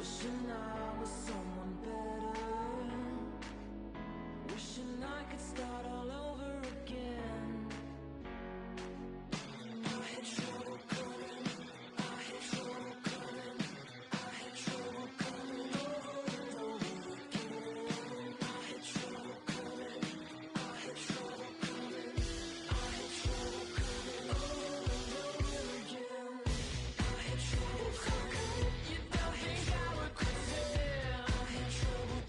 Wishing I was someone better, wishing I could start all over again. I had trouble coming, I had trouble coming, I had trouble coming over and over again. I had trouble coming, I had trouble coming, I had trouble coming over and over again. I had trouble coming, you don't think I would quit it. I had trouble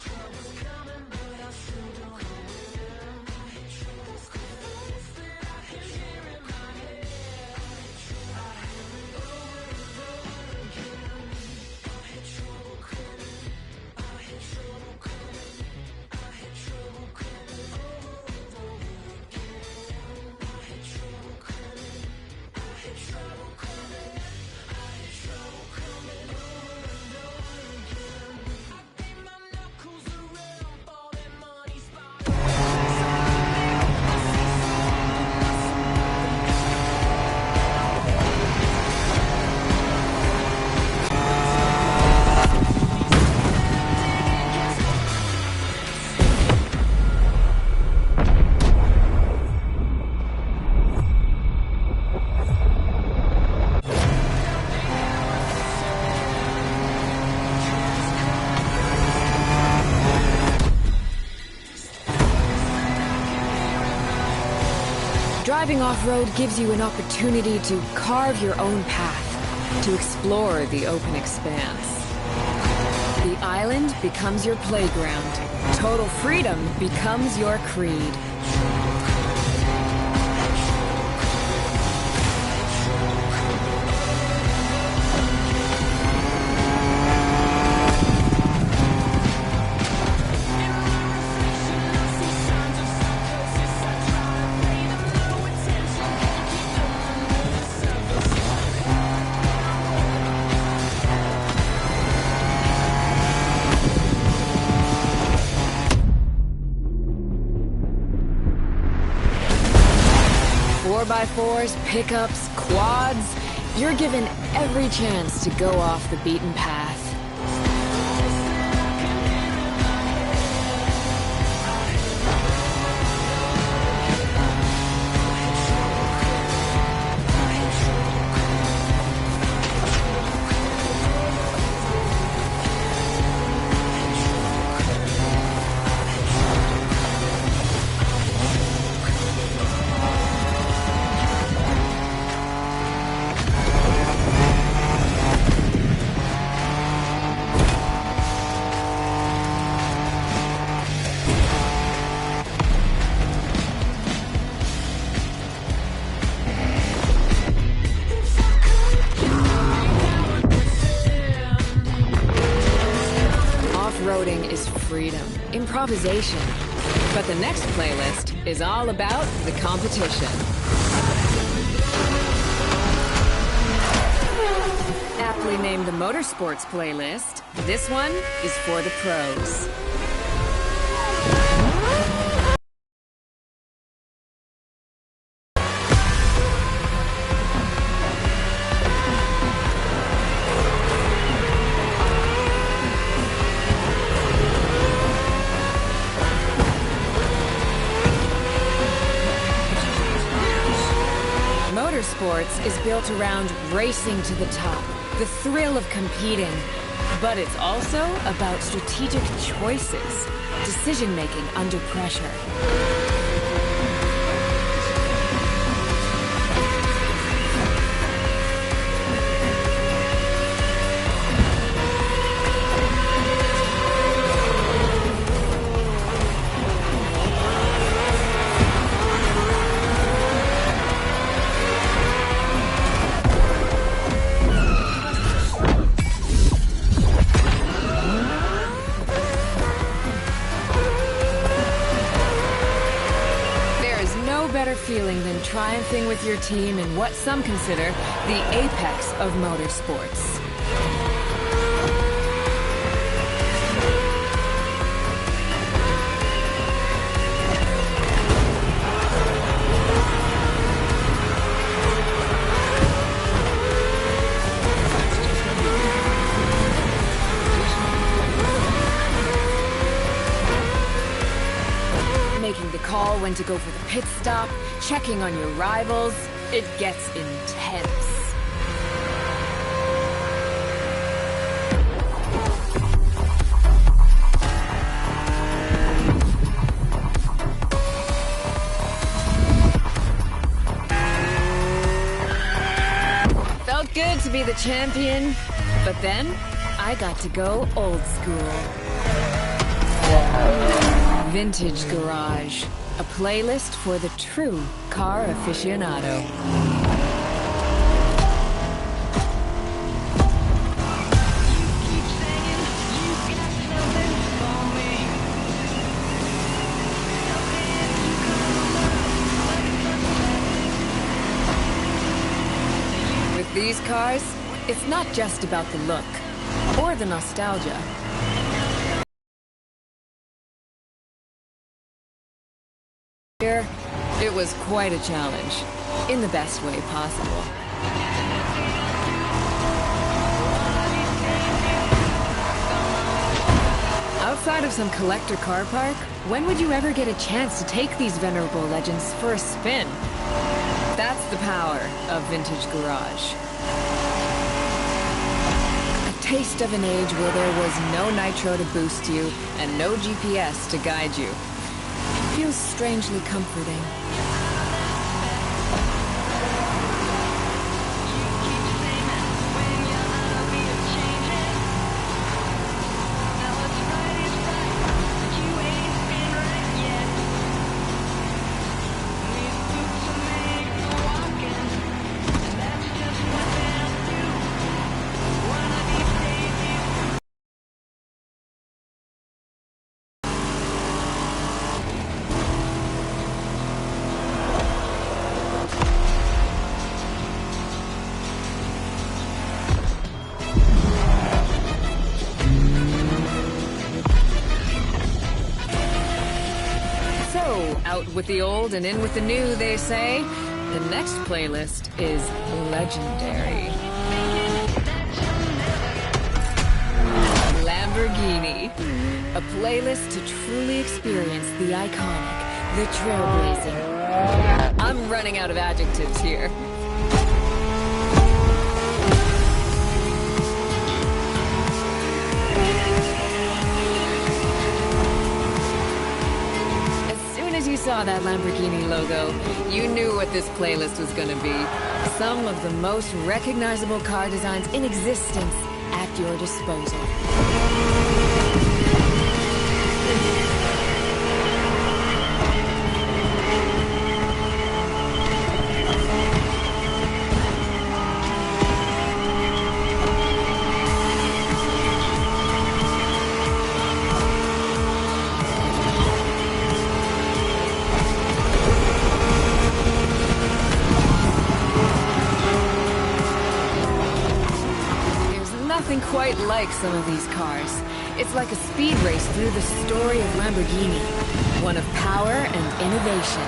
coming, but I still don't quit. I had trouble thoughts that I can hear in my head. I hear it over and over again. I had trouble coming, I had trouble coming, I had trouble coming over and over again. I had trouble coming, I had trouble coming, I had trouble coming over and over again. I beat my knuckles around for that money spot. Driving off-road gives you an opportunity to carve your own path, to explore the open expanse. The island becomes your playground. Total freedom becomes your creed. By 4s, pickups, quads, you're given every chance to go off the beaten path. Off-roading is freedom, improvisation. But the next playlist is all about the competition. Aptly named the Motorsports playlist, this one is for the pros. Motorsports is built around racing to the top, the thrill of competing. But it's also about strategic choices, decision-making under pressure. Better feeling than triumphing with your team in what some consider the apex of motorsports. when to go for the pit stop, checking on your rivals. It gets intense. Felt good to be the champion, but then I got to go old school. Vintage Garage, a playlist for the true car aficionado. With these cars, it's not just about the look or the nostalgia. Here, it was quite a challenge, in the best way possible. Outside of some collector car park, when would you ever get a chance to take these venerable legends for a spin? That's the power of Vintage Garage. A taste of an age where there was no nitro to boost you and no GPS to guide you. Feels strangely comforting. Out with the old and in with the new, they say. The next playlist is legendary. Lamborghini. A playlist to truly experience the iconic, the trailblazing. I'm running out of adjectives here. You saw that Lamborghini logo, you knew what this playlist was gonna be. Some of the most recognizable car designs in existence at your disposal. Nothing quite like some of these cars. It's like a speed race through the story of Lamborghini. One of power and innovation.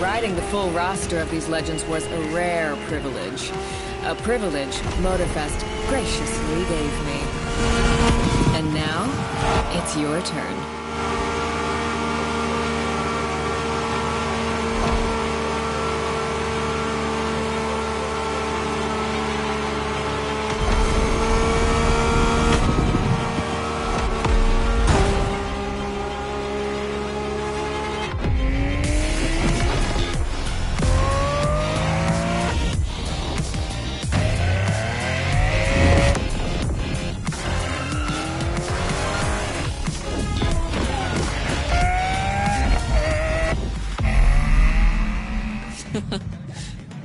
Riding the full roster of these legends was a rare privilege. A privilege MotorFest graciously gave me. And now, it's your turn.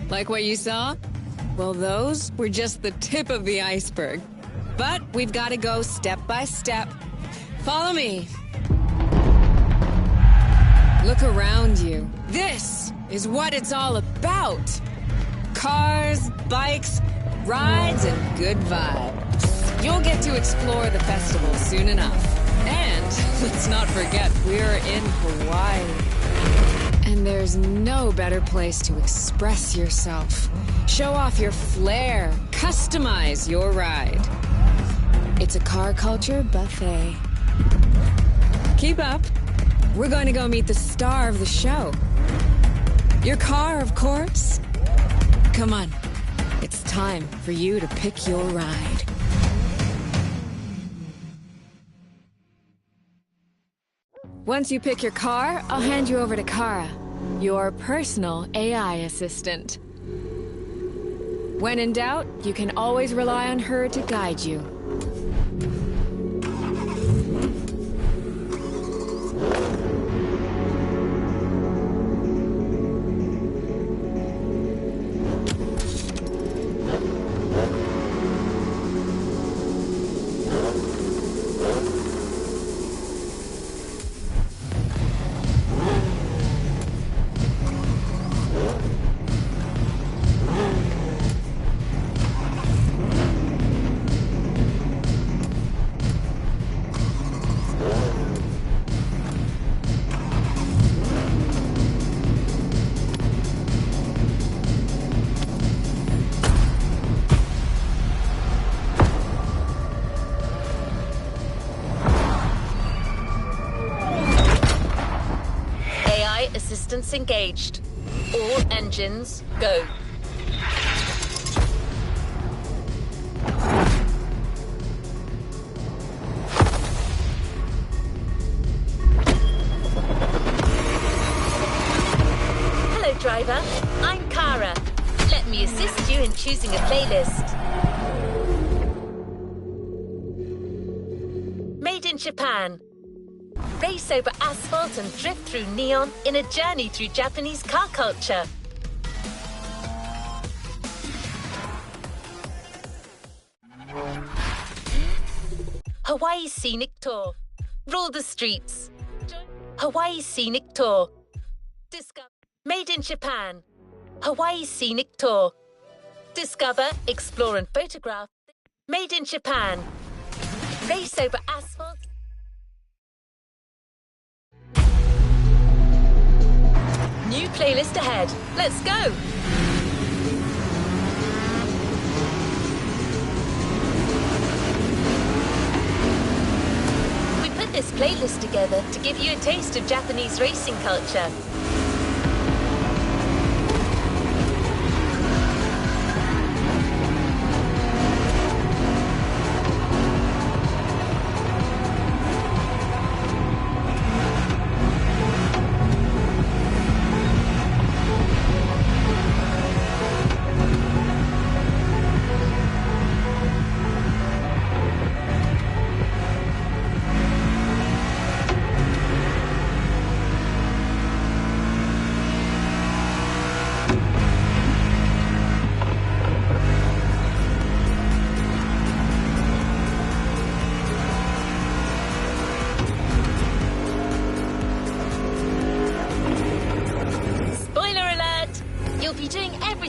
Like what you saw? Well, those were just the tip of the iceberg. But we've got to go step by step. Follow me. Look around you. This is what it's all about. Cars, bikes, rides, and good vibes. You'll get to explore the festival soon enough. And let's not forget, we're in Hawaii. And there's no better place to express yourself, show off your flair, customize your ride. It's a car culture buffet. Keep up. We're going to go meet the star of the show. Your car, of course. Come on. It's time for you to pick your ride. Once you pick your car, I'll hand you over to Kara, your personal AI assistant. When in doubt, you can always rely on her to guide you. Assistance engaged. All engines, go. Hello, driver. I'm Kara. Let me assist you in choosing a playlist. Made in Japan. Race over asphalt and drift through neon in a journey through Japanese car culture. Hawaii Scenic Tour. Rule the streets. Hawaii Scenic Tour. Discover. Made in Japan. Hawaii Scenic Tour. Discover, explore and photograph. Made in Japan. Race over asphalt. New playlist ahead. Let's go! We put this playlist together to give you a taste of Japanese racing culture.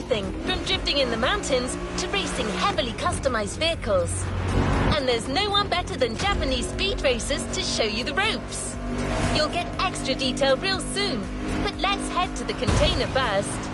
From drifting in the mountains to racing heavily customized vehicles. And there's no one better than Japanese speed racers to show you the ropes. You'll get extra detail real soon, but let's head to the container first.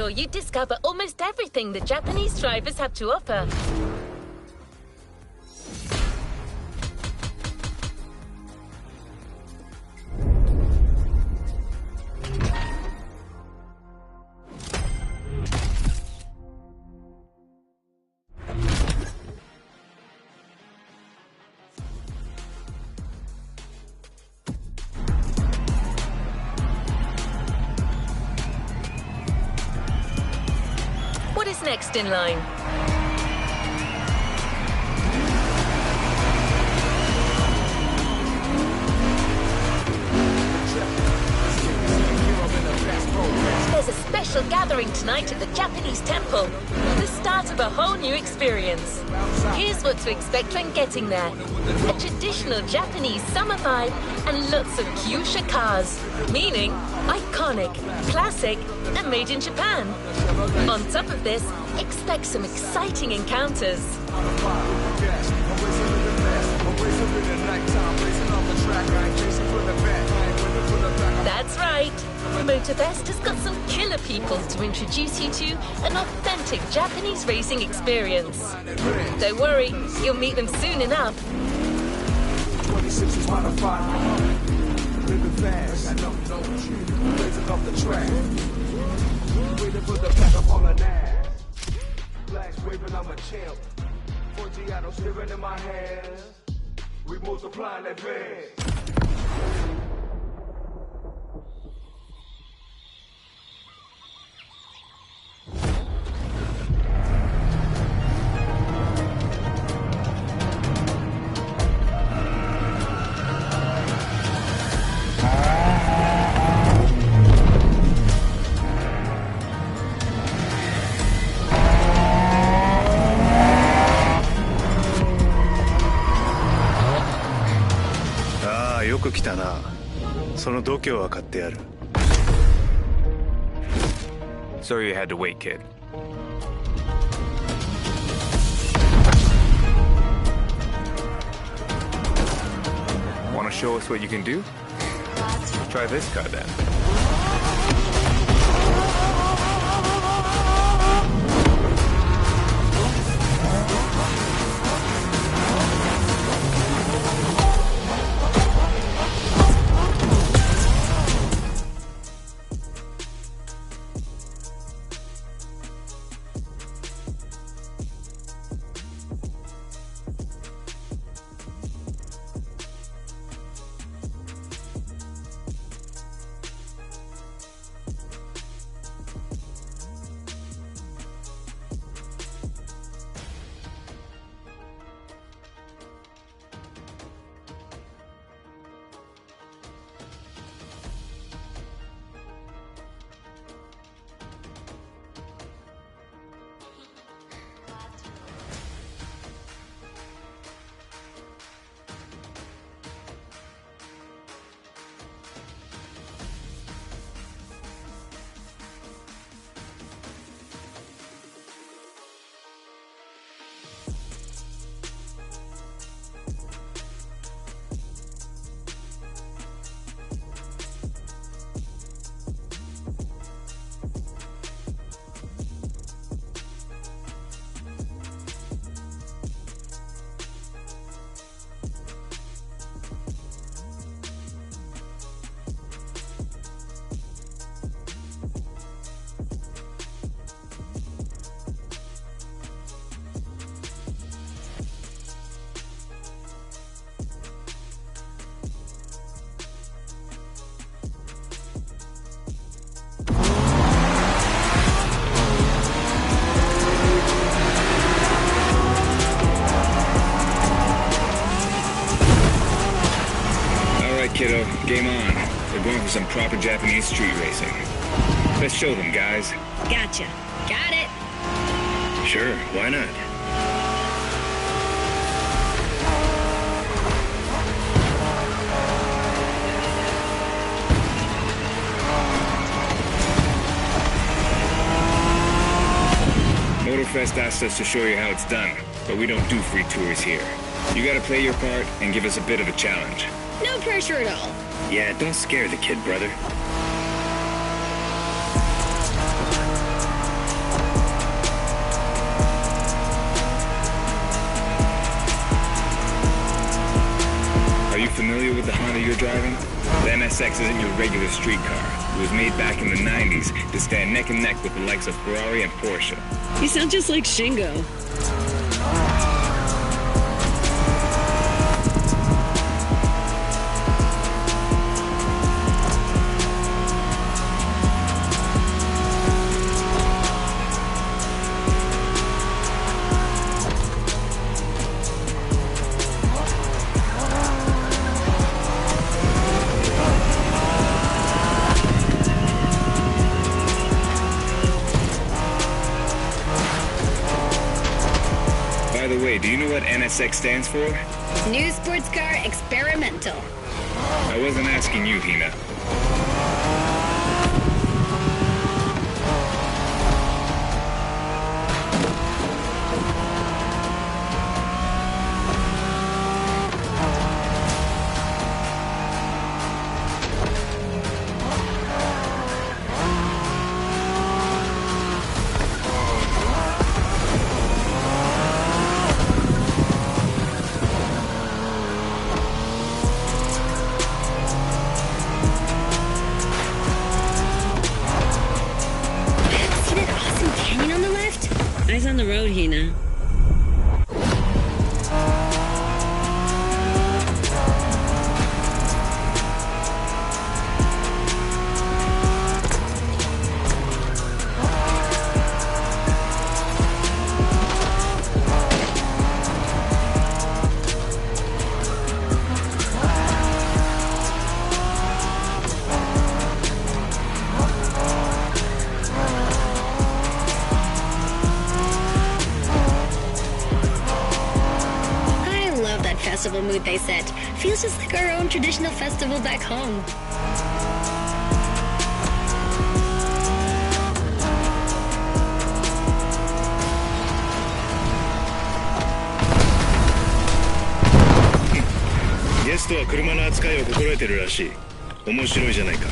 sure you discover almost everything the Japanese drivers have to offer. What is next in line? There's a special gathering tonight at the Japanese temple. The start of a whole new experience. Here's what to expect when getting there. A traditional Japanese summer vibe and lots of Kyushu cars. Meaning, iconic, classic, and made in Japan. On top of this, expect some exciting encounters. That's right. MotorFest has got some killer people to introduce you to an authentic Japanese racing experience. Don't worry, you'll meet them soon enough. 26 is modified. Living fast. I don't know you. Blazing off the track. Waiting for the pack up on the ass. Flags waving, I'm a champ. 40 autos staring in my hands. We multiplying that bag. Sorry you had to wait, kid. Want to show us what you can do? Try this car then. Kiddo, game on. They're going for some proper Japanese street racing. Let's show them, guys. Gotcha. Got it. Sure, why not? MotorFest asked us to show you how it's done, but we don't do free tours here. You gotta play your part and give us a bit of a challenge. No pressure at all. Yeah, don't scare the kid, brother. familiar with the Honda you're driving? The NSX isn't your regular street car. It was made back in the 90s to stand neck and neck with the likes of Ferrari and Porsche. You sound just like Shingo. By the way, do you know what NSX stands for? New sports car experimental. I wasn't asking you, Hina. See that awesome canyon on the left? Eyes on the road, Hina. I love that festival mood they set. Feels just like our own traditional festival back home.「ゲストは車の扱いを心得てるらしい。面白いじゃないか。」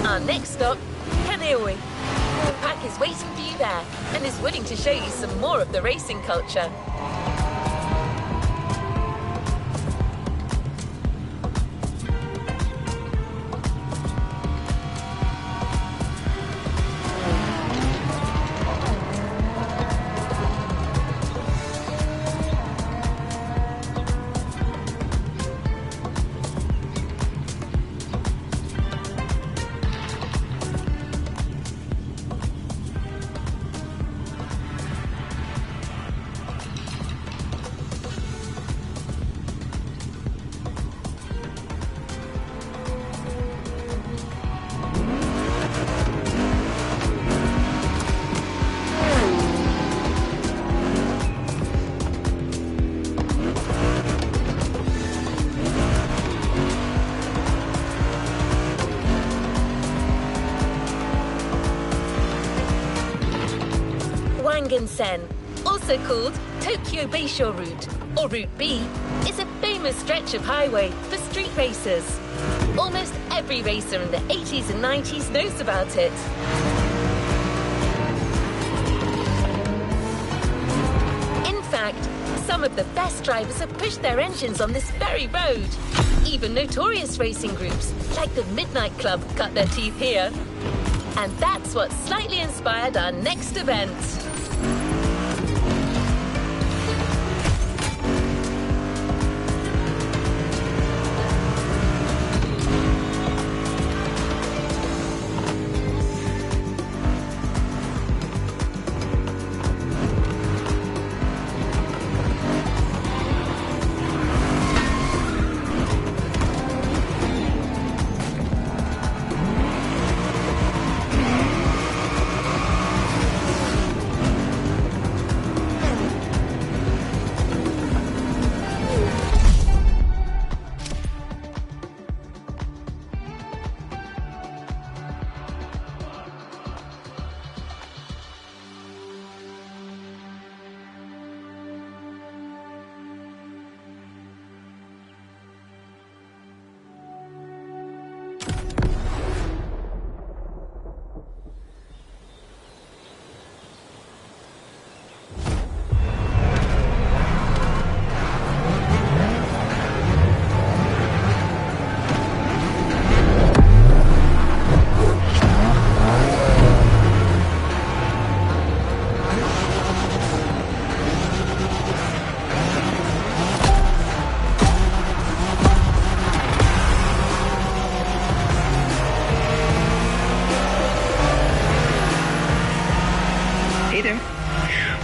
Our next stop, Kaneohe. The pack is waiting for you there and is willing to show you some more of the racing culture. Wangan-sen, also called Tokyo Bayshore Route, or Route B, is a famous stretch of highway for street racers. Almost every racer in the 80s and 90s knows about it. In fact, some of the best drivers have pushed their engines on this very road. Even notorious racing groups, like the Midnight Club, cut their teeth here. And that's what slightly inspired our next event.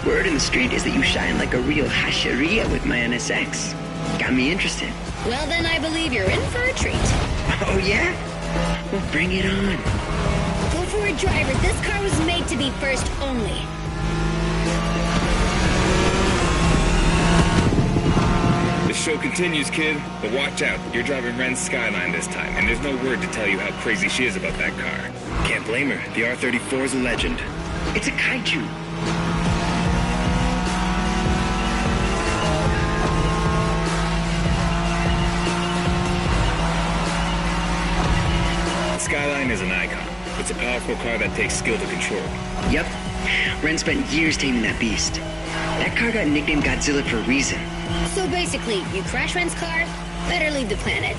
Word in the street is that you shine like a real hasheria with my NSX. Got me interested. Well, then I believe you're in for a treat. Oh, yeah? Well, bring it on. Go for it, driver. This car was made to be first only. The show continues, kid. But watch out. You're driving Ren's Skyline this time, and there's no word to tell you how crazy she is about that car. Can't blame her. The R34 is a legend. It's a kaiju. The Skyline is an icon. It's a powerful car that takes skill to control. Yep. Ren spent years taming that beast. That car got nicknamed Godzilla for a reason. So basically, you crash Ren's car, better leave the planet.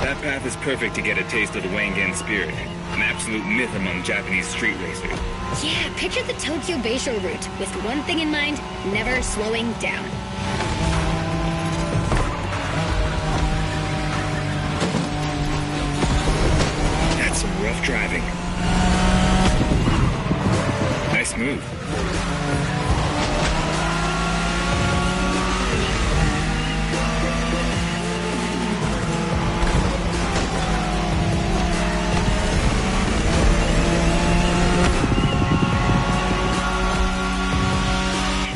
That path is perfect to get a taste of the Wangan spirit. An absolute myth among Japanese street racers. Yeah, picture the Tokyo Bayshore route, with one thing in mind, never slowing down. That's some rough driving. Nice move.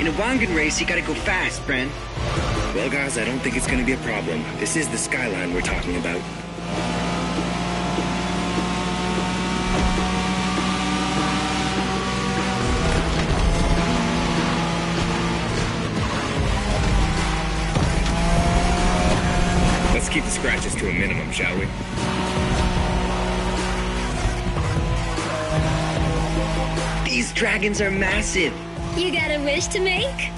In a Wangan race, you gotta go fast, Bren. Well, guys, I don't think it's gonna be a problem. This is the Skyline we're talking about. Let's keep the scratches to a minimum, shall we? These dragons are massive. You got a wish to make?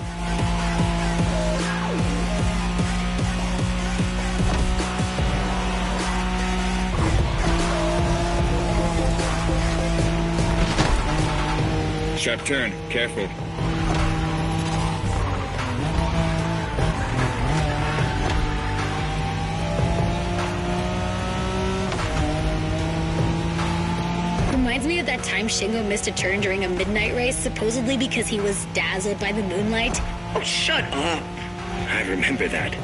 Sharp turn. Careful. Reminds me of that time Shingo missed a turn during a midnight race, supposedly because he was dazzled by the moonlight. Oh, shut up. I remember that.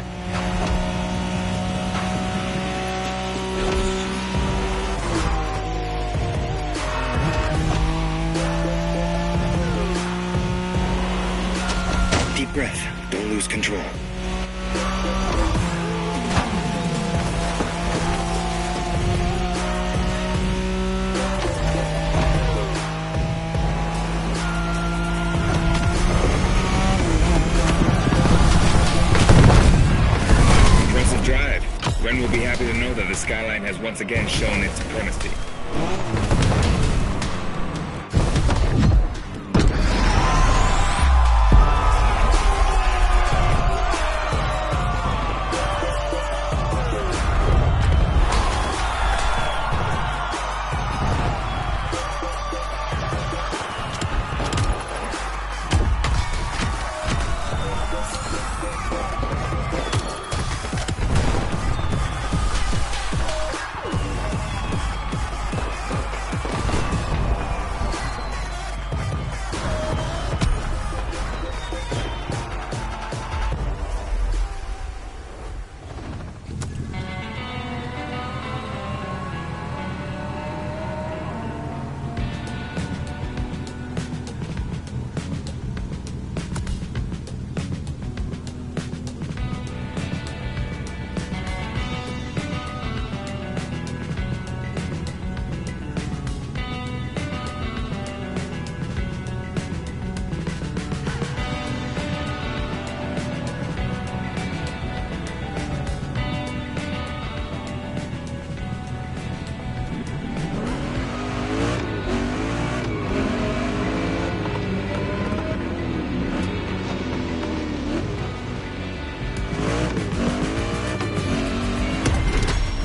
Deep breath. Don't lose control. Impressive drive. Ren will be happy to know that the Skyline has once again shown its supremacy.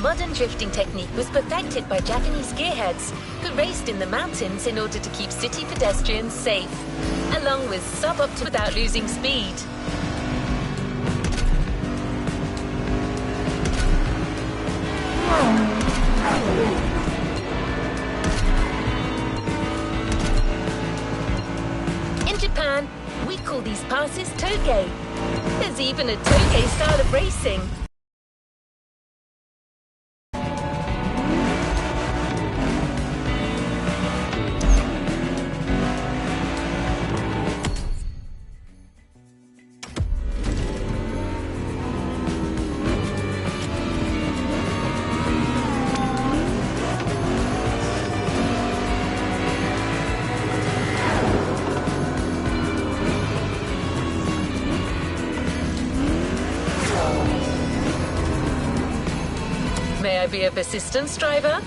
Modern drifting technique was perfected by Japanese gearheads who raced in the mountains in order to keep city pedestrians safe, along with sub-optimal without losing speed. toge. There's even a toge style of racing. May I be of assistance, driver?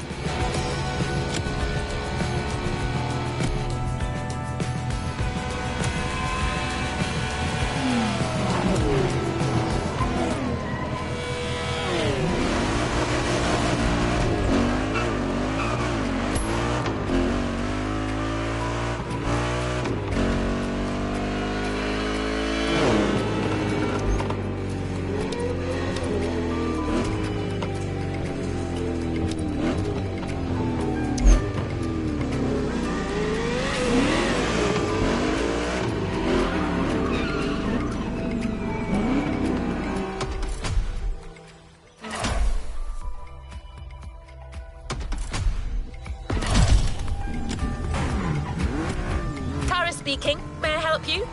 Tara speaking. May I help you?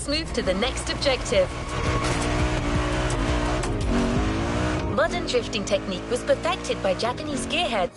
move to the next objective. Modern drifting technique was perfected by Japanese gearheads.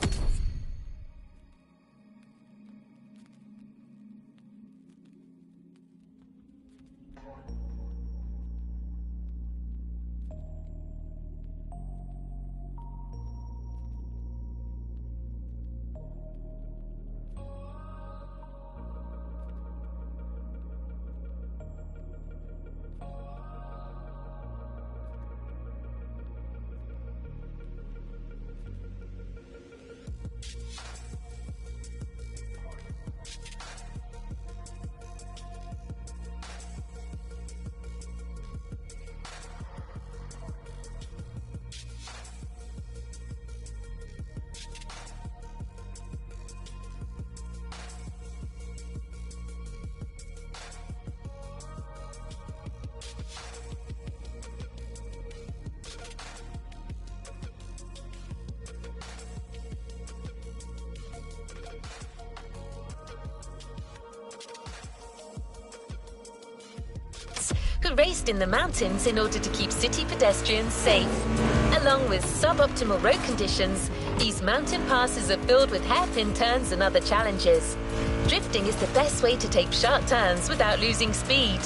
Who raced in the mountains in order to keep city pedestrians safe. Along with suboptimal road conditions, these mountain passes are filled with hairpin turns and other challenges. Drifting is the best way to take sharp turns without losing speed.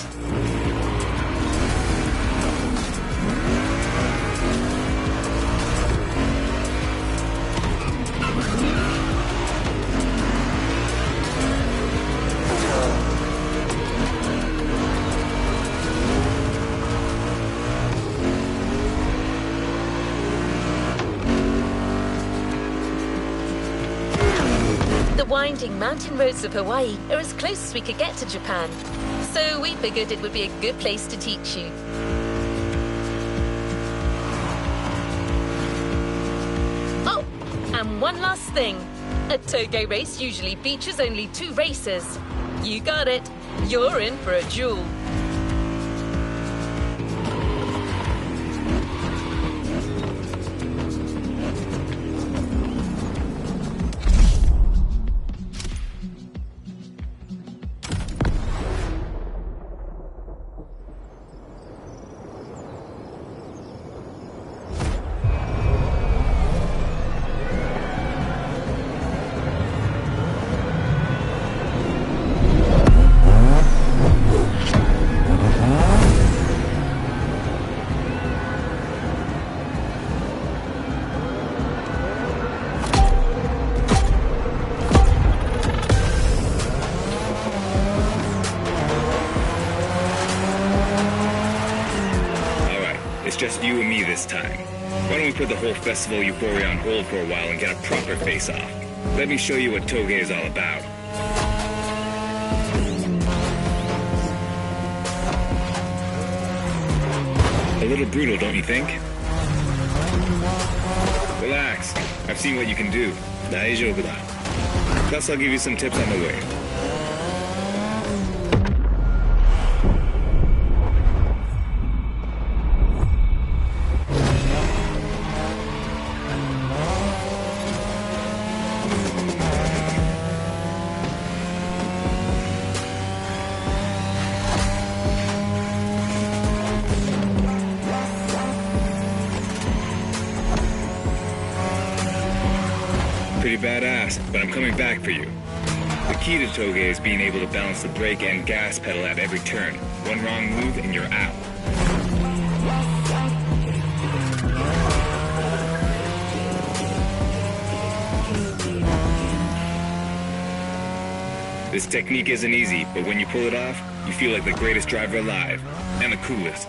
The winding mountain roads of Hawaii are as close as we could get to Japan, so we figured it would be a good place to teach you. Oh, and one last thing. A toge race usually features only 2 racers. You got it. You're in for a duel. It's just you and me this time. Why don't we put the whole festival euphoria on hold for a while and get a proper face-off? Let me show you what Toge is all about. A little brutal, don't you think? Relax. I've seen what you can do. 大丈夫だ. Plus, I'll give you some tips on the way. Pretty badass, but I'm coming back for you. The key to Toge is being able to balance the brake and gas pedal at every turn. One wrong move and you're out. This technique isn't easy, but when you pull it off, you feel like the greatest driver alive, and the coolest.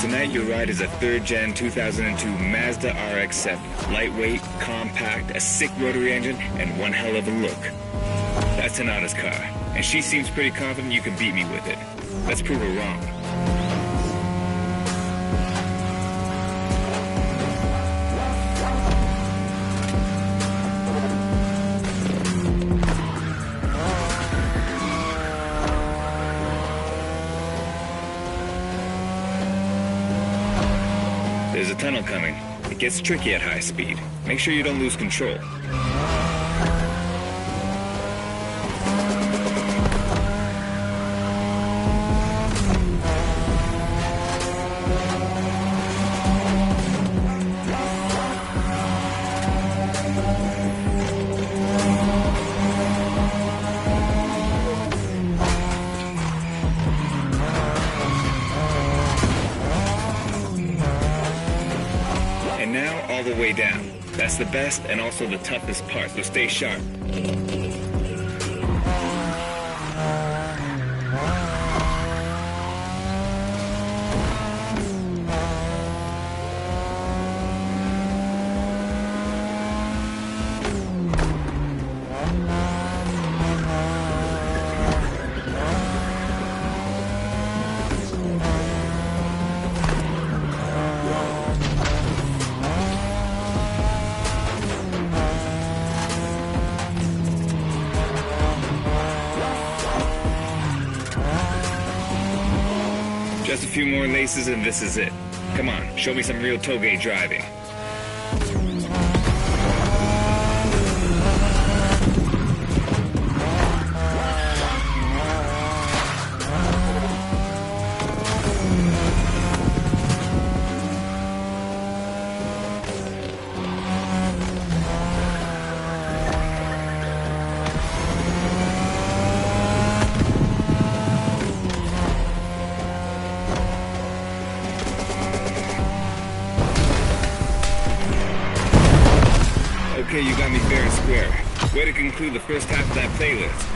Tonight your ride is a 3rd Gen 2002 Mazda RX-7. Lightweight, compact, a sick rotary engine, and one hell of a look. That's Tanada's car, and she seems pretty confident you can beat me with it. Let's prove her wrong. There's a tunnel coming. It gets tricky at high speed. Make sure you don't lose control. And now all the way down. That's the best and also the toughest part, so stay sharp. Just a few more laces and this is it. Come on, show me some real toge driving. Okay, you got me fair and square. Way to conclude the first half of that playlist.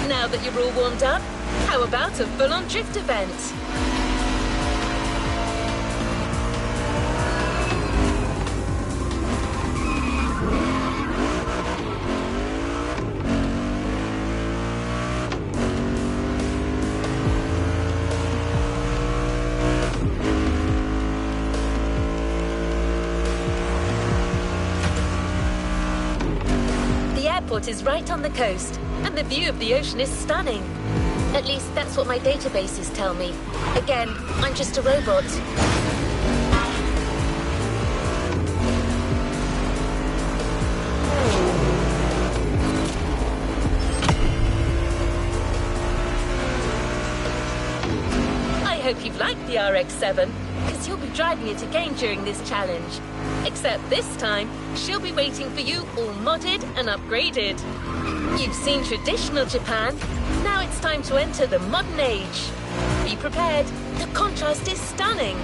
Now that you're all warmed up, how about a full-on drift event? The airport is right on the coast, and the view of the ocean is stunning. At least that's what my databases tell me. Again, I'm just a robot. I hope you've liked the RX-7, because you'll be driving it again during this challenge. Except this time, she'll be waiting for you all modded and upgraded. You've seen traditional Japan. Now it's time to enter the modern age. Be prepared. The contrast is stunning.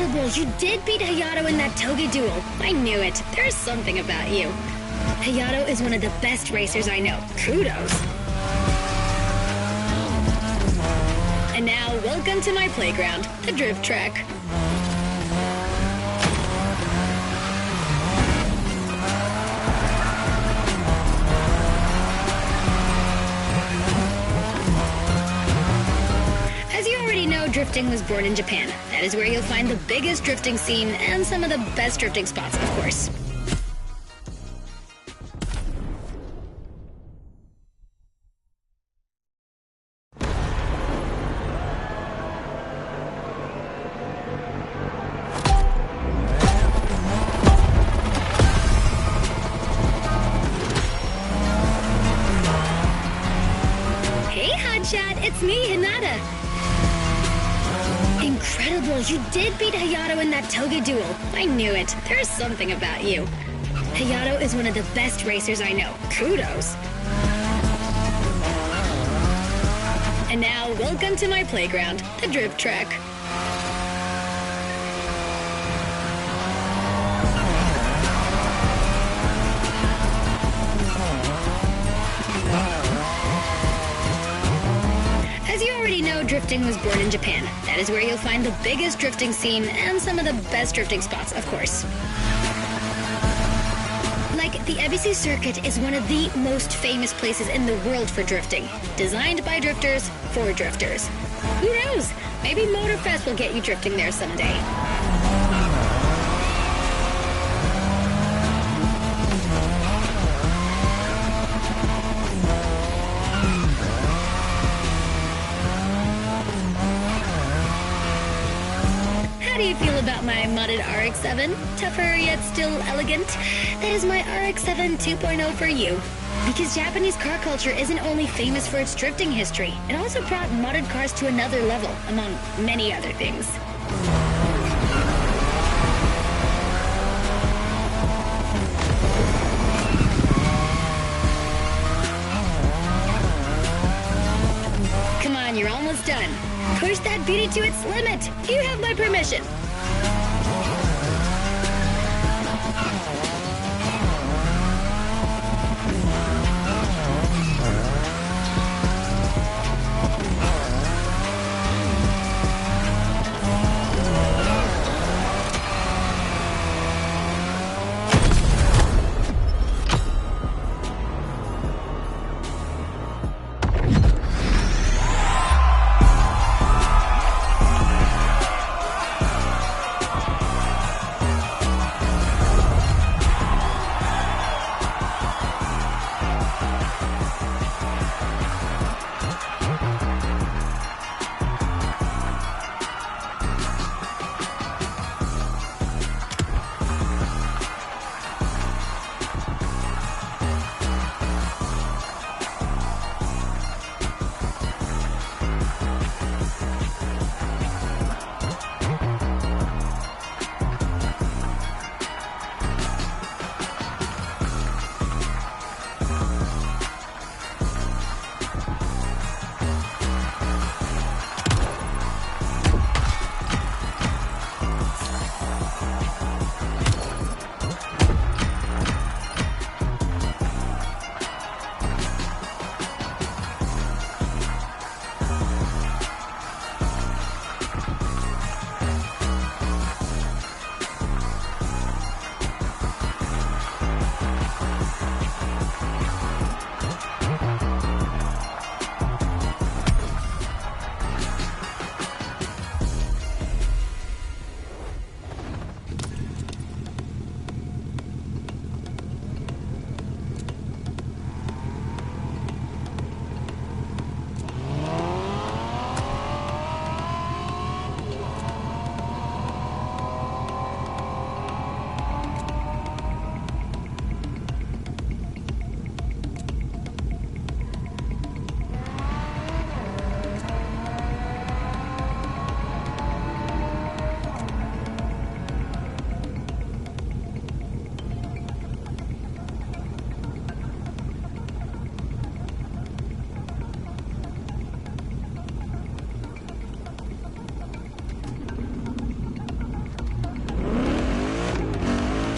Incredible, you did beat Hayato in that toge duel. I knew it. There's something about you. Hayato is one of the best racers I know. Kudos. And now, welcome to my playground, the drift track. As you already know, drifting was born in Japan. That is where you'll find the biggest drifting scene and some of the best drifting spots, of course. It's me, Hinata. Incredible, you did beat Hayato in that toge duel. I knew it. There's something about you. Hayato is one of the best racers I know. Kudos. And now, welcome to my playground, the drift track. Drifting was born in Japan. That is where you'll find the biggest drifting scene and some of the best drifting spots, of course. Like, the Ebisu circuit is one of the most famous places in the world for drifting. Designed by drifters, for drifters. Who knows? Maybe MotorFest will get you drifting there someday. How do you feel about my modded RX-7? Tougher yet still elegant? That is my RX-7 2.0 for you. Because Japanese car culture isn't only famous for its drifting history, it also brought modded cars to another level, among many other things. Come on, you're almost done. Push that beauty to its limit. You have my permission.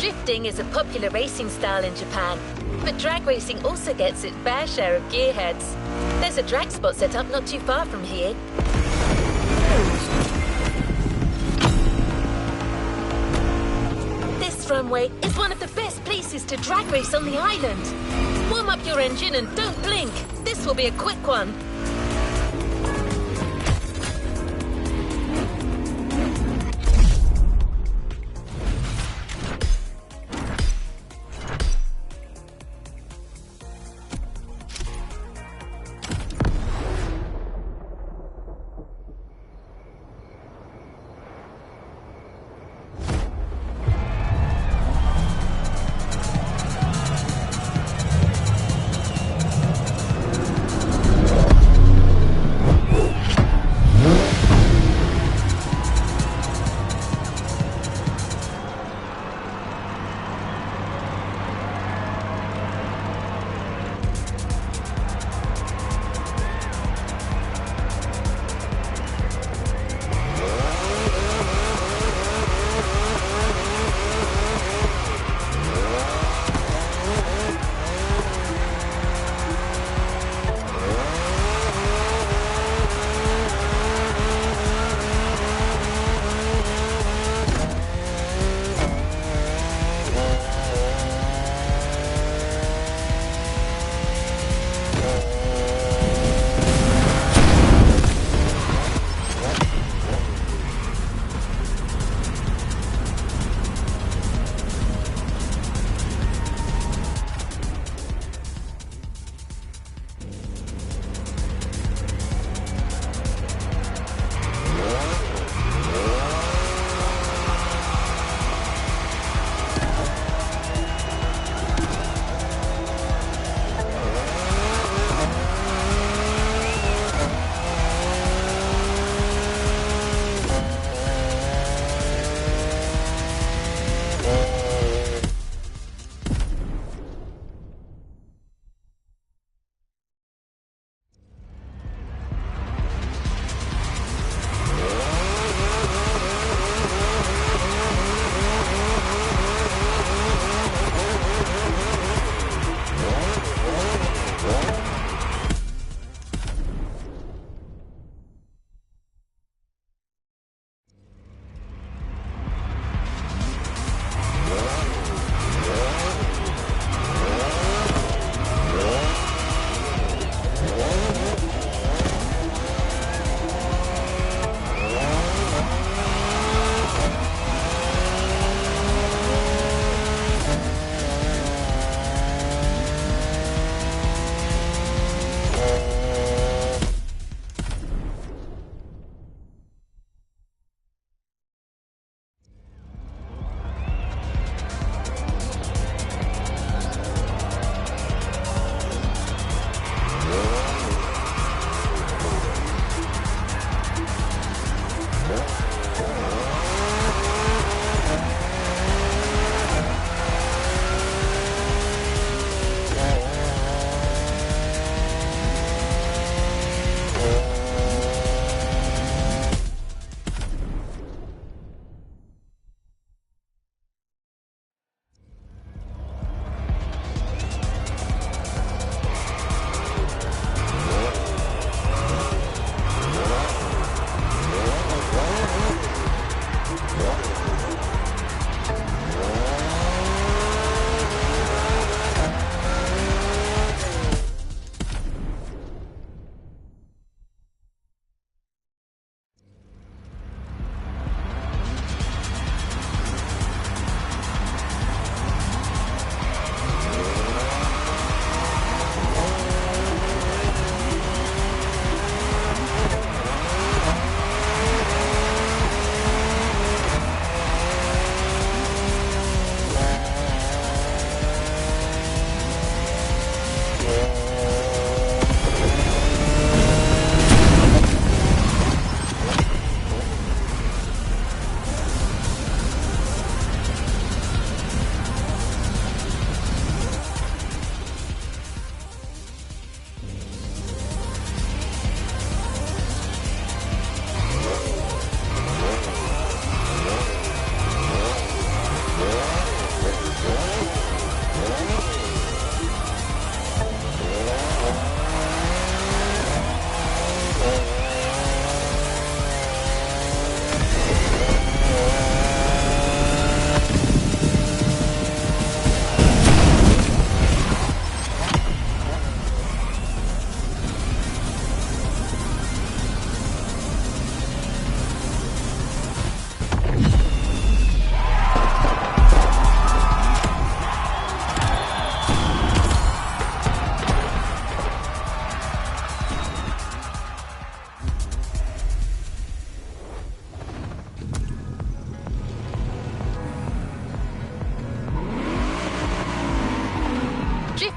Drifting is a popular racing style in Japan, but drag racing also gets its fair share of gearheads. There's a drag spot set up not too far from here. This runway is one of the best places to drag race on the island. Warm up your engine and don't blink. This will be a quick one.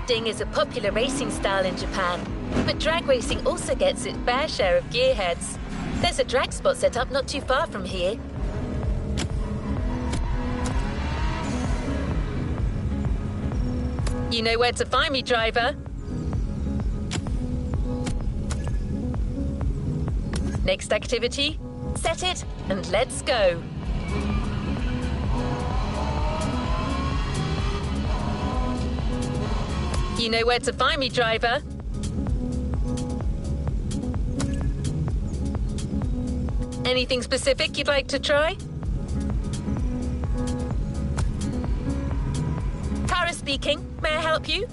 Drifting is a popular racing style in Japan, but drag racing also gets its fair share of gearheads. There's a drag spot set up not too far from here. You know where to find me, driver. Next activity, set it and let's go. You know where to find me, driver. Anything specific you'd like to try? Kara speaking. May I help you?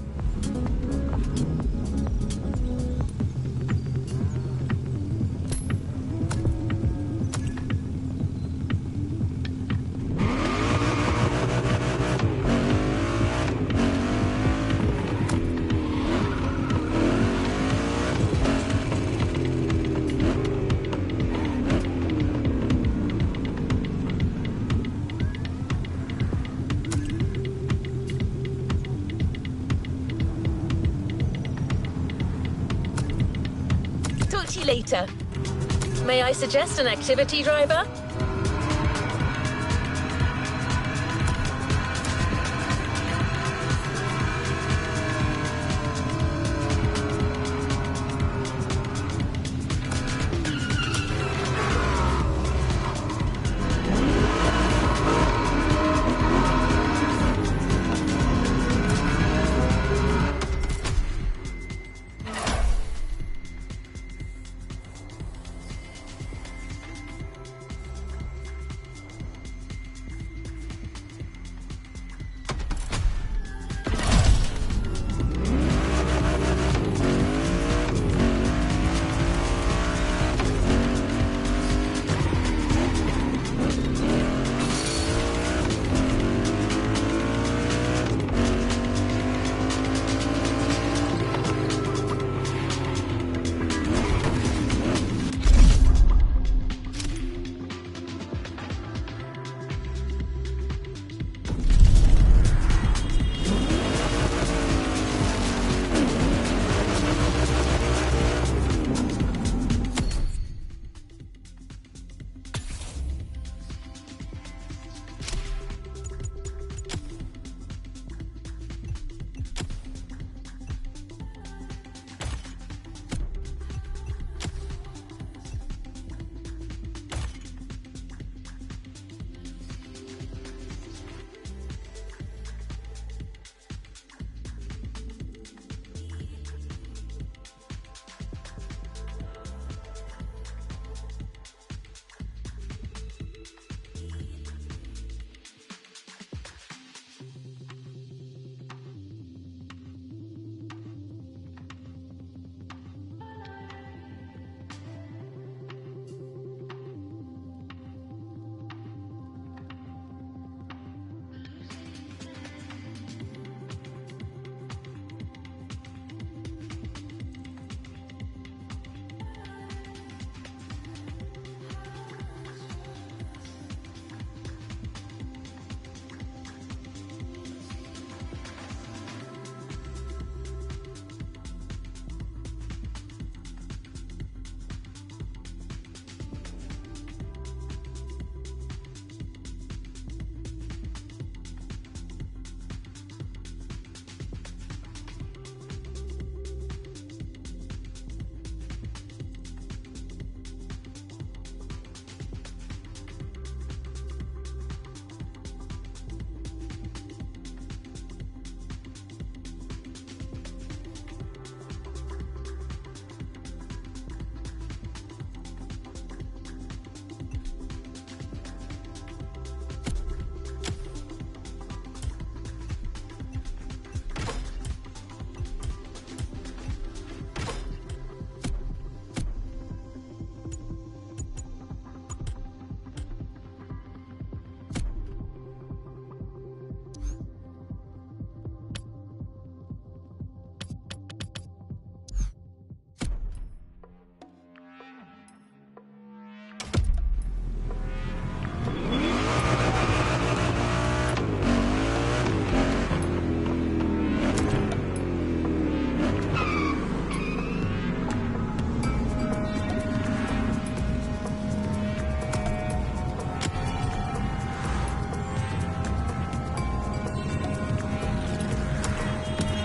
Talk to you later. May I suggest an activity, driver?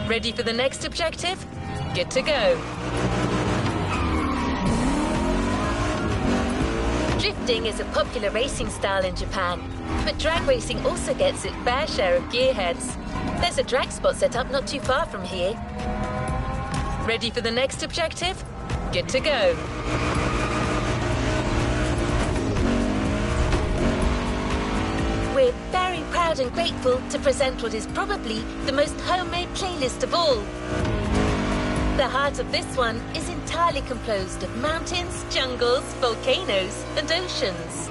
Ready for the next objective? Good to go. Drifting is a popular racing style in Japan, but drag racing also gets its fair share of gearheads. There's a drag spot set up not too far from here. Ready for the next objective? Good to go. We're very proud and grateful to present what is probably the most homemade playlist of all. The heart of this one is entirely composed of mountains, jungles, volcanoes, and oceans.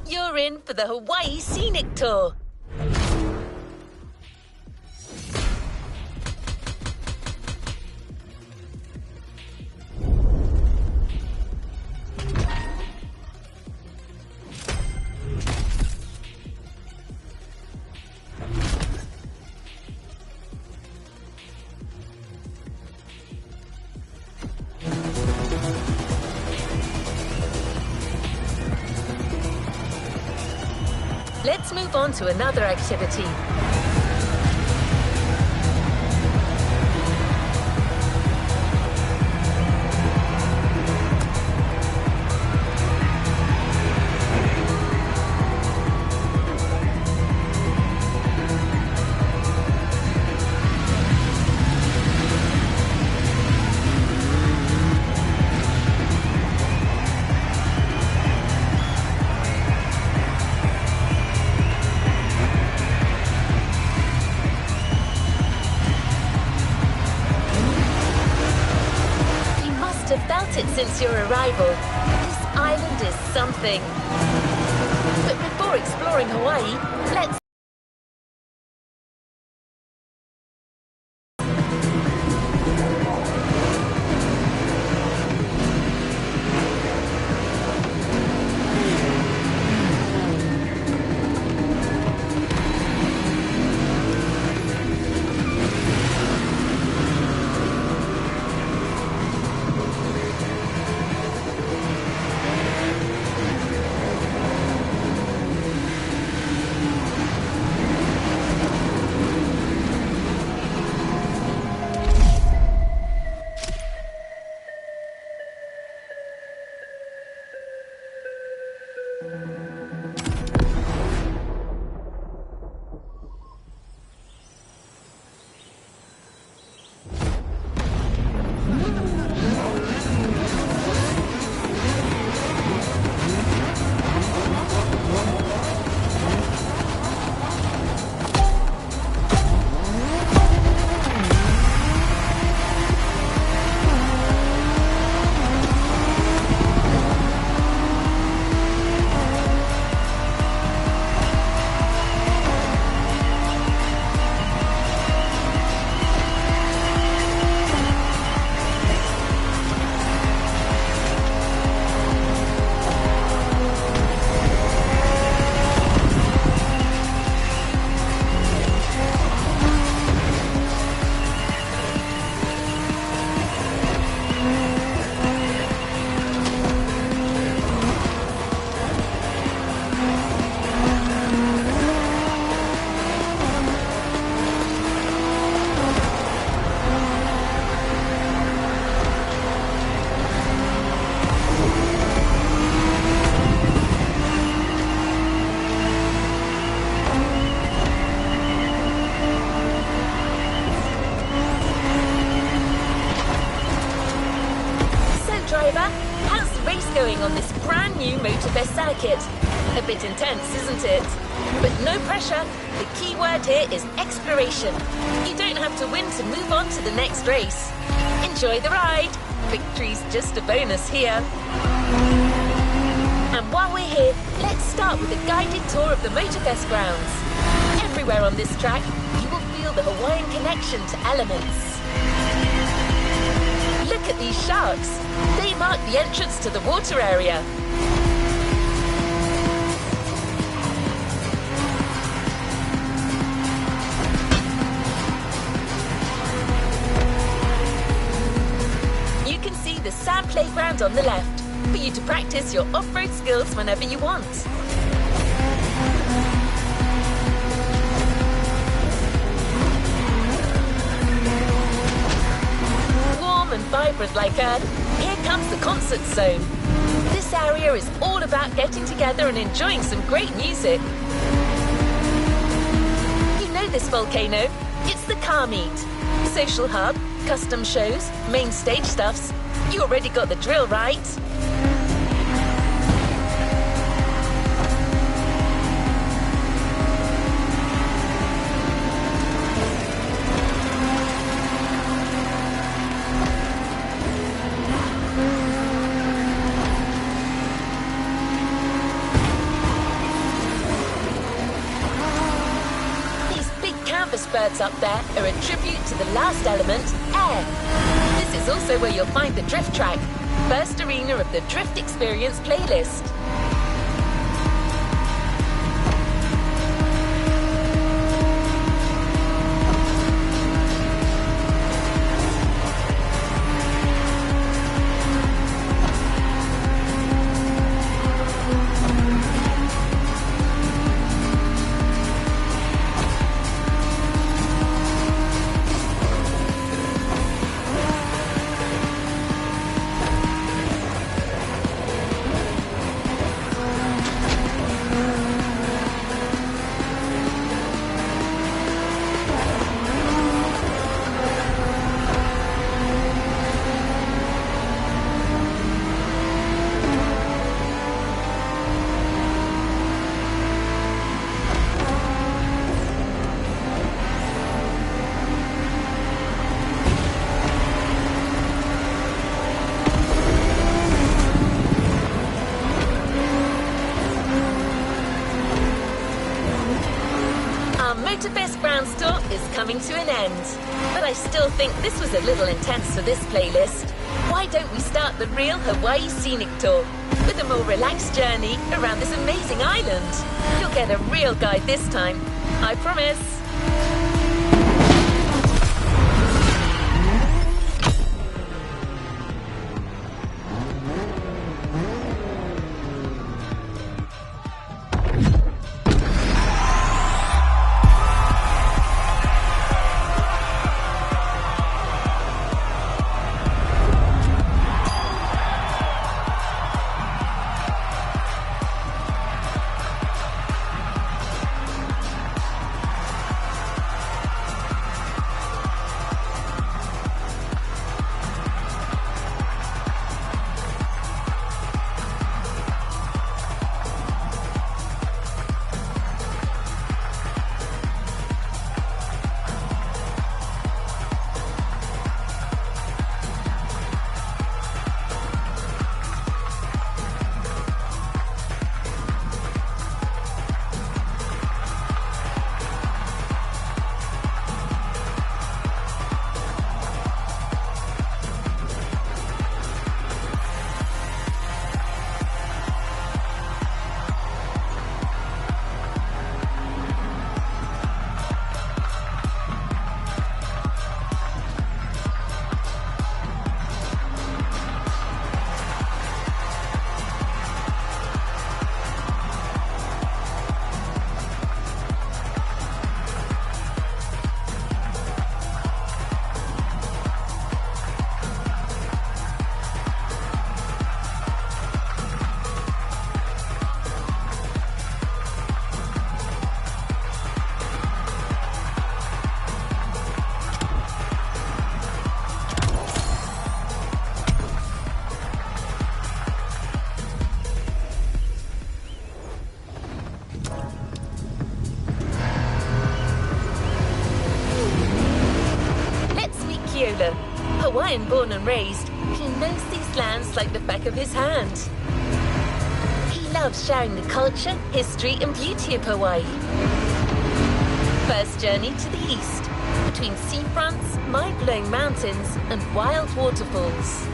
You're in for the Hawaii Scenic Tour. Let's move on to another activity. felt it since your arrival. This island is something. But before exploring Hawaii, let's... On this brand new MotorFest circuit. A bit intense, isn't it? But no pressure. The key word here is exploration. You don't have to win to move on to the next race. Enjoy the ride. Victory's just a bonus here. And while we're here, let's start with a guided tour of the MotorFest grounds. Everywhere on this track, you will feel the Hawaiian connection to elements. Look at these sharks. They mark the entrance to the water area. You can see the sand playground on the left for you to practice your off-road skills whenever you want. And vibrant like Earth, here comes the concert zone. This area is all about getting together and enjoying some great music. You know this volcano? It's the car meet. Social hub, custom shows, main stage stuffs. You already got the drill, right? Birds up there are a tribute to the last element, air. This is also where you'll find the drift track, first arena of the Drift Experience playlist. is coming to an end. But I still think this was a little intense for this playlist. Why don't we start the real Hawaii Scenic Tour with a more relaxed journey around this amazing island? You'll get a real guide this time, I promise. Hawaiian born and raised, he knows these lands like the back of his hand. He loves sharing the culture, history and beauty of Hawaii. First journey to the east, between seafronts, mind-blowing mountains and wild waterfalls.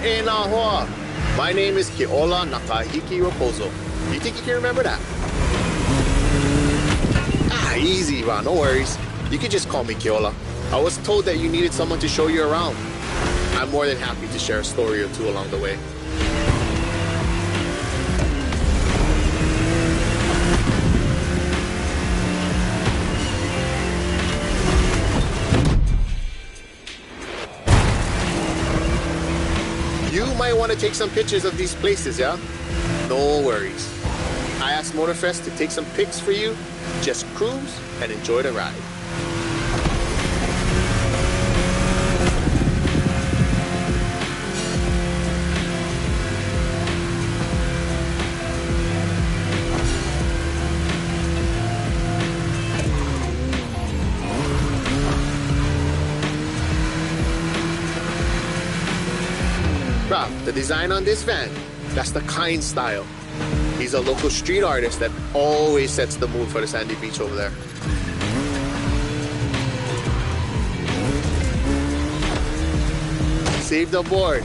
e na hoa. My name is Keola Nakahiki Raposo. You think you can remember that? Ah, easy, Ron. No worries. You can just call me Keola. I was told that you needed someone to show you around. I'm more than happy to share a story or two along the way. You might want to take some pictures of these places, yeah? No worries. I asked MotorFest to take some pics for you. Just cruise and enjoy the ride. Rob, the design on this van, that's the Kind style. He's a local street artist that always sets the mood for the sandy beach over there. Save the board.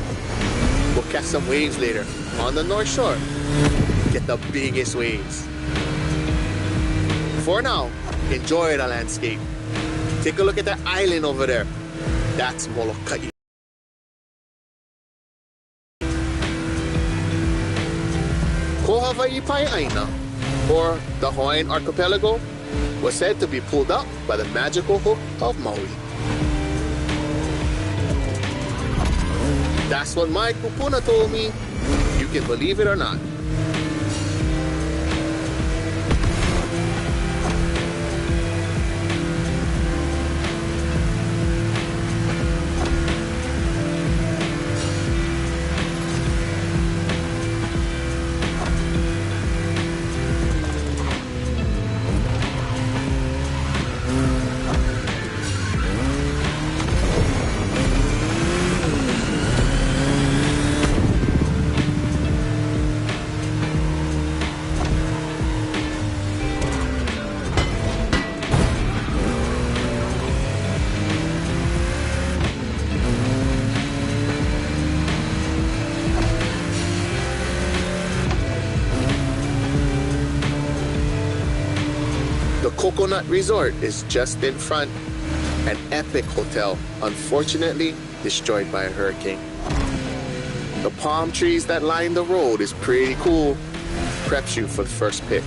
We'll catch some waves later on the North Shore. Get the biggest waves. For now, enjoy the landscape. Take a look at the island over there. That's Molokai. Ko Hawaii Pai'aina, or the Hawaiian archipelago, was said to be pulled up by the magical hook of Maui. That's what my kupuna told me. You can believe it or not. The Coconut Resort is just in front. An epic hotel, unfortunately destroyed by a hurricane. The palm trees that line the road is pretty cool. Preps you for the first pit.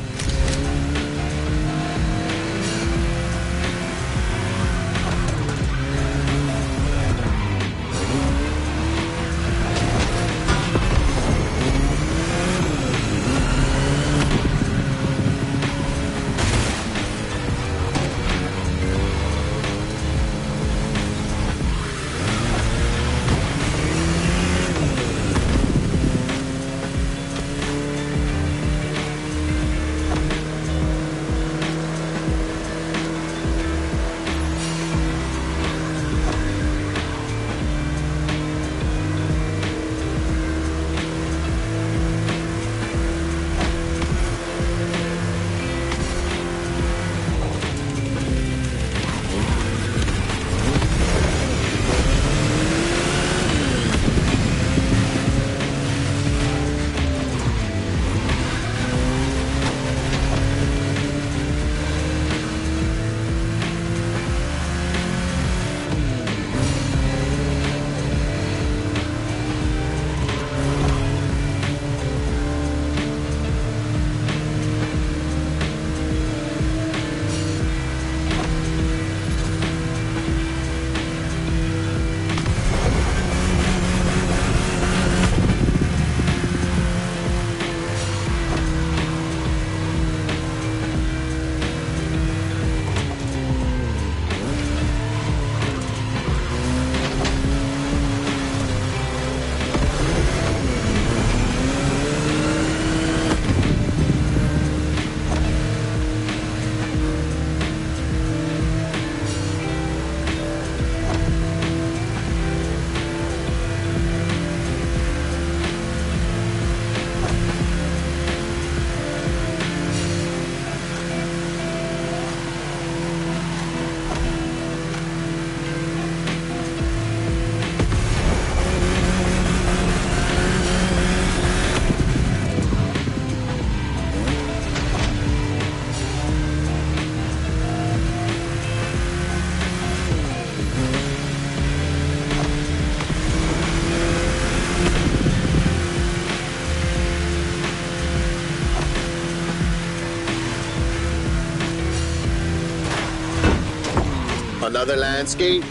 Another landscape,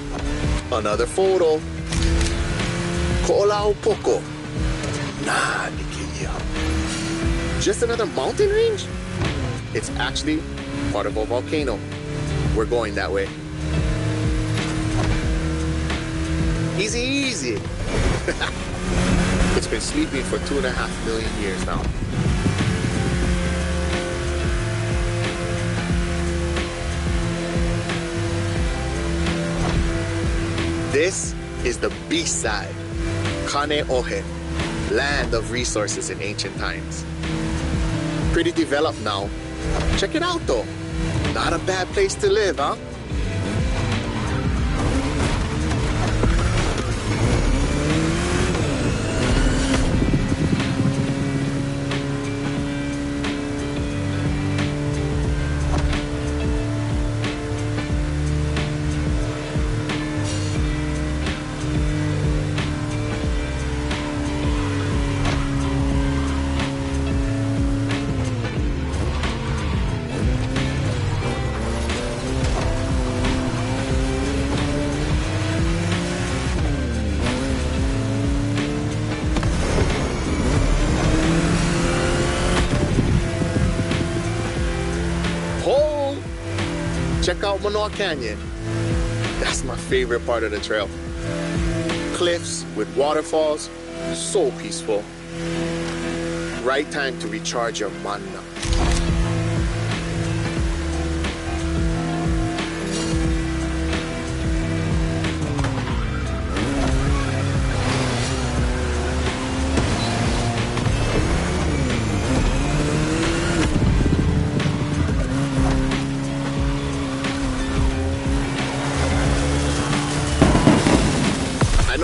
another photo. Ko'olau poko. Nah, Nikiya. Just another mountain range? It's actually part of a volcano. We're going that way. Easy, easy. It's been sleeping for 2.5 million years now. This is the beast side, Kaneohe, land of resources in ancient times. Pretty developed now. Check it out though. Not a bad place to live, huh? Check out Manoa Canyon. That's my favorite part of the trail. Cliffs with waterfalls, so peaceful. Right time to recharge your mana.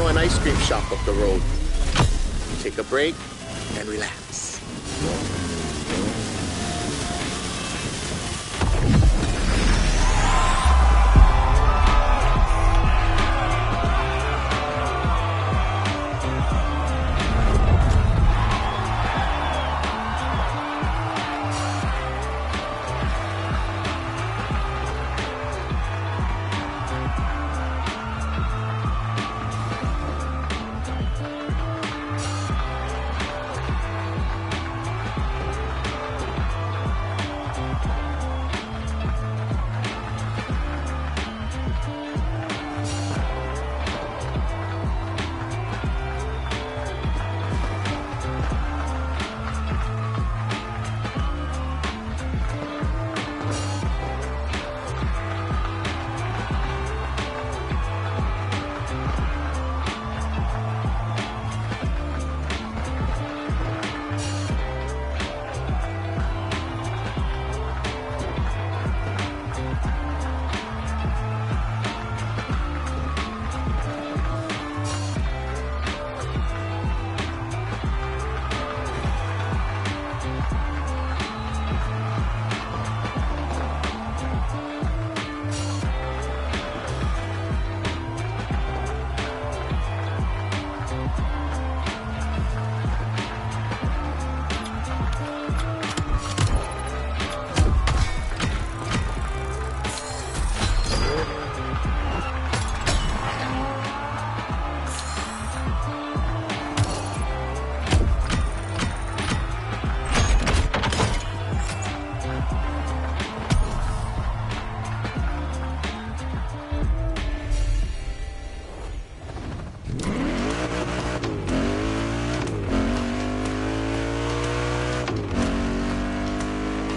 An ice cream shop up the road. Take a break and relax.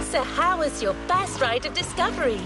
So how was your best ride of discovery?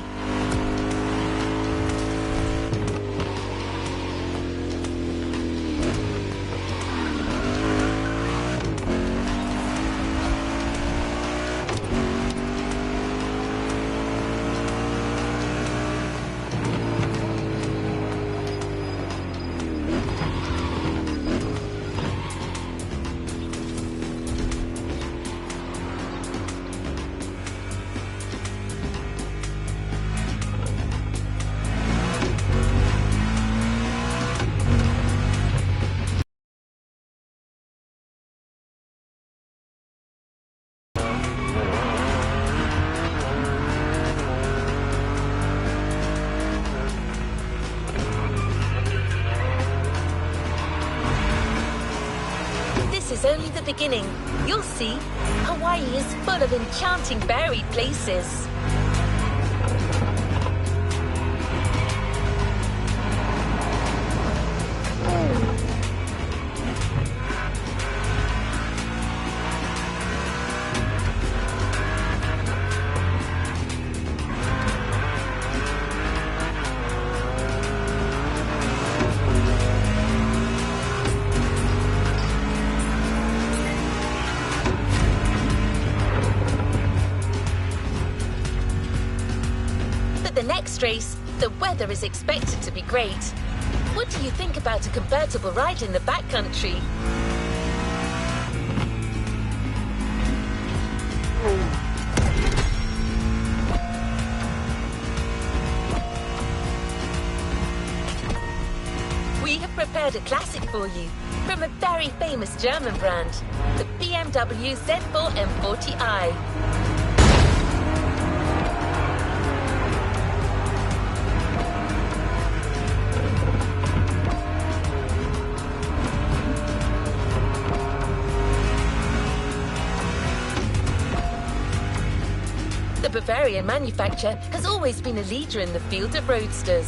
is only the beginning. You'll see, Hawaii is full of enchanting buried places. The next race, the weather is expected to be great. What do you think about a convertible ride in the backcountry? We have prepared a classic for you from a very famous German brand, the BMW Z4 M40i. The Bavarian manufacturer has always been a leader in the field of roadsters.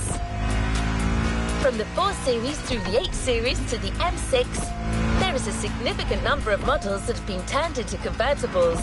From the 4 Series through the 8 Series to the M6, there is a significant number of models that have been turned into convertibles.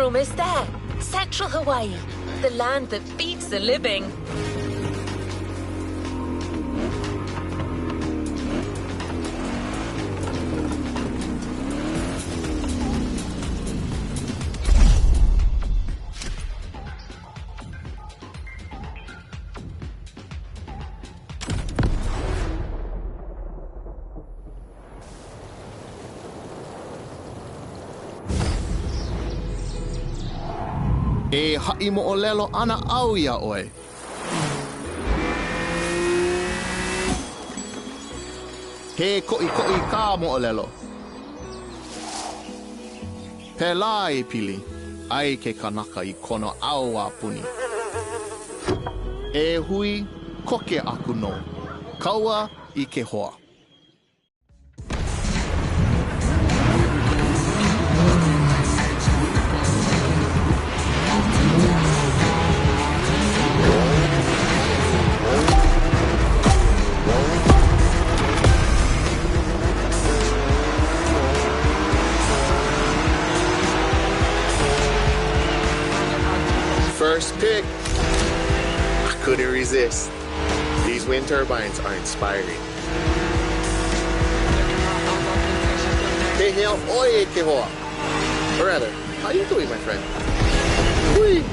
Almost there. Central Hawaii, the land that feeds the living. E ha'i mo'olelo ana au ia oe. He ko'i ka mo'olelo. Pela e pili, ai ke kanaka I kono au a puni. E hui, koke aku no. Kaua I ke hoa. First pick. I couldn't resist. These wind turbines are inspiring. Ke hea oe ke hoa. Or rather, how you doing, my friend? Whee!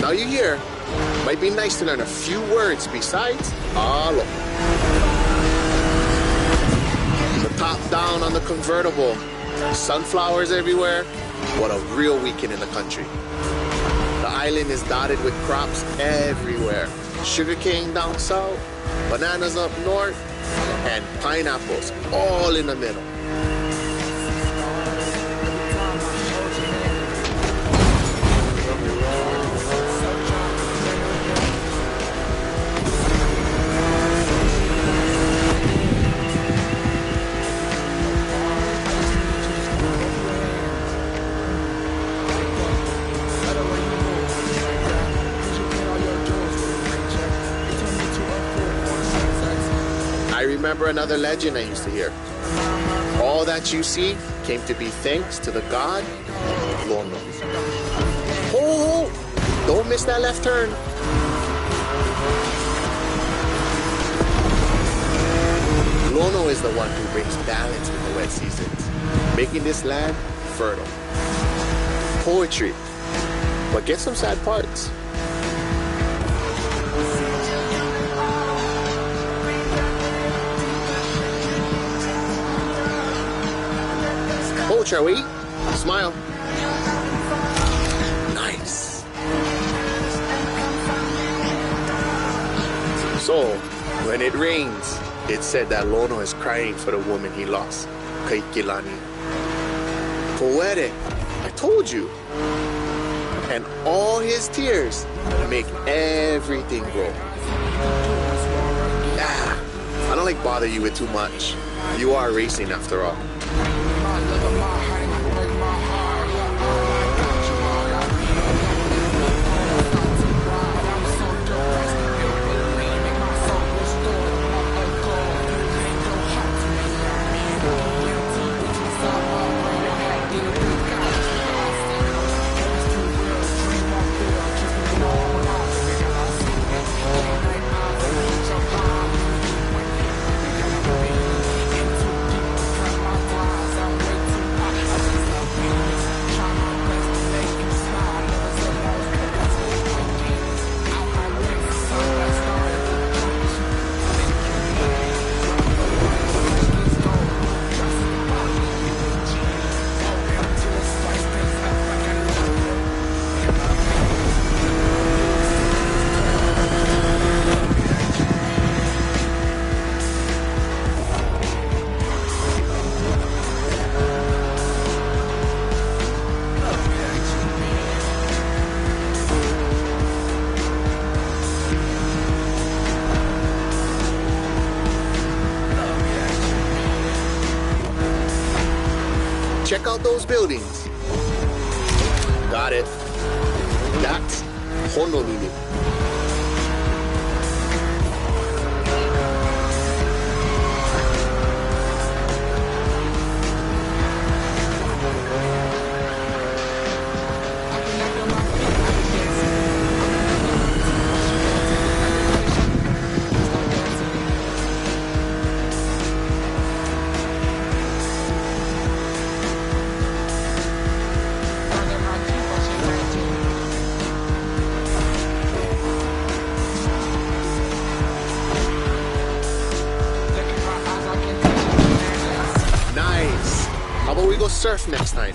Now you're here. Might be nice to learn a few words besides alo. top down on the convertible. Sunflowers everywhere. What a real weekend in the country. The island is dotted with crops everywhere. Sugarcane down south, bananas up north, and pineapples all in the middle. I remember another legend I used to hear. All that you see came to be thanks to the god Lono. Oh, don't miss that left turn. Lono is the one who brings balance in the wet seasons, making this land fertile. Poetry, but get some sad parts. Shall we? Smile. Nice. So, when it rains, it's said that Lono is crying for the woman he lost, Kaikilani. Poetic, I told you. And all his tears make everything grow. I don't like bother you with too much. You are racing after all. Check out those buildings. Got it. That's Honolulu. How about we go surf next time?